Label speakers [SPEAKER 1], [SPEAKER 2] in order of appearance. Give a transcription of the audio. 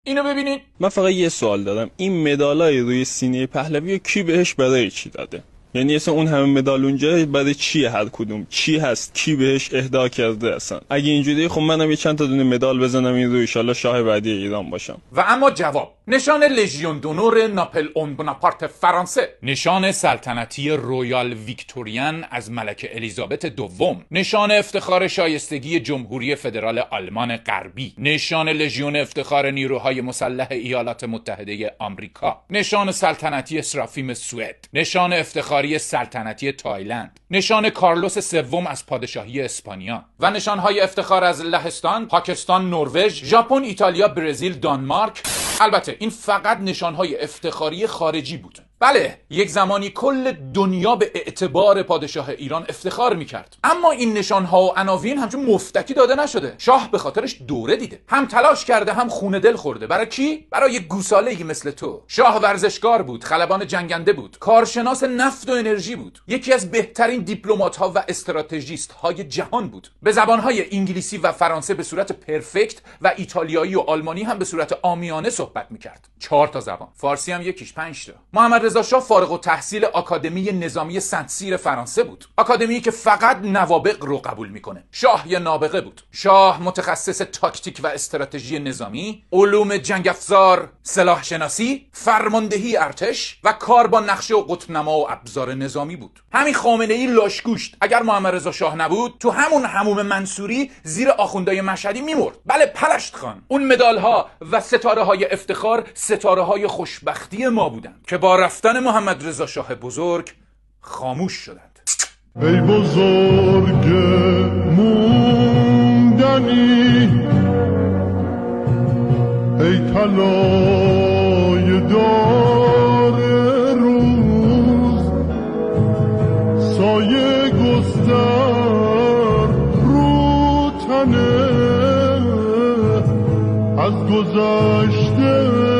[SPEAKER 1] اینو ببینید.
[SPEAKER 2] من فقط یه سوال دارم، این مدالای روی سینه پهلوی کی بهش برای چی داده؟ یعنی اصلا اون همه مدال اونجا برای چیه؟ هر کدوم چی هست؟ کی بهش اهدا کرده اصلا؟ اگه اینجوریه خب منم یه چند تا دونه مدال بزنم این رو، ان شاءالله شاه بعدی ایران باشم.
[SPEAKER 1] و اما جواب: نشان لژیون دونور ناپلئون بوناپارت فرانسه، نشان سلطنتی رویال ویکتوریان از ملکه الیزابت دوم، نشان افتخار شایستگی جمهوری فدرال آلمان غربی، نشان لژیون افتخار نیروهای مسلح ایالات متحده آمریکا، نشان سلطنتی اسرافیم سوئد، نشان افتخاری سلطنتی تایلند، نشان کارلوس سوم از پادشاهی اسپانیا و نشانهای افتخار از لهستان، پاکستان، نروژ، ژاپن، ایتالیا، برزیل، دانمارک. البته این فقط نشانهای افتخاری خارجی بود. بله، یک زمانی کل دنیا به اعتبار پادشاه ایران افتخار میکرد، اما این نشانها و عناوین همچون مفتکی داده نشده. شاه به خاطرش دوره دیده، هم تلاش کرده هم خون دل خورده. برای کی؟ برای گوساله‌ای مثل تو. شاه ورزشکار بود، خلبان جنگنده بود، کارشناس نفت و انرژی بود، یکی از بهترین دیپلمات‌ها و استراتژیست‌های جهان بود. به زبان‌های انگلیسی و فرانسه به صورت پرفکت و ایتالیایی و آلمانی هم به صورت عامیانه صحبت میکرد. 4 تا زبان، فارسی هم یکیش، 5 تا. محمد رضا شاه فارغ التحصیل آکادمی نظامی سنت سیر فرانسه بود، آکادمی که فقط نوابغ رو قبول میکنه. شاه یه نابغه بود. شاه متخصص تاکتیک و استراتژی نظامی، علوم جنگ افزار، سلاح شناسی، فرماندهی ارتش و کار با نقشه و قطب‌نما و ابزار نظامی بود. همین خامنه‌ای لاشگوشت اگر محمد رضا شاه نبود تو همون حموم منصوری زیر آخوندهای مشهدی میمرد. بله پلشت خان. اون مدال ها و ستاره های افتخار ستاره های خوشبختی ما بودند که با رفتن محمد رضا شاه بزرگ خاموش شدند.
[SPEAKER 3] ای بزرگ موندنی، ای طلای دار روز، سایه گستر رو تنه از گذشته